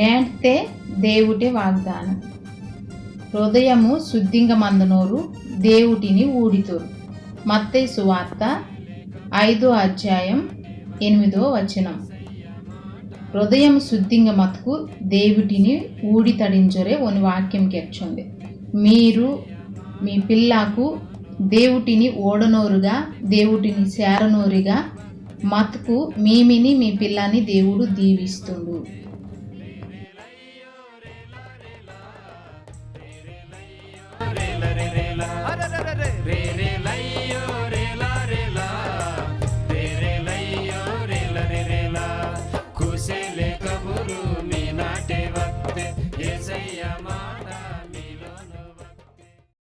నేంటే దేవుటి వాగ్దానం. హృదయము శుద్ధింగమందునోరు దేవుటిని ఊడితోరు. మత్తయి సువార్త 5:8. హృదయం శుద్ధింగమతుకు దేవుటిని ఊడితడించొరే ఒని వాక్యం ಕೆಚ್ಚುಂಡೆ. మీరు మీ పిల్లకు దేవుటిని ఓడనోరుగా దేవుటిని చేరనోరుగా మతుకు మీమిని మీ పిల్లని దేవుడు దీవిస్తుండు.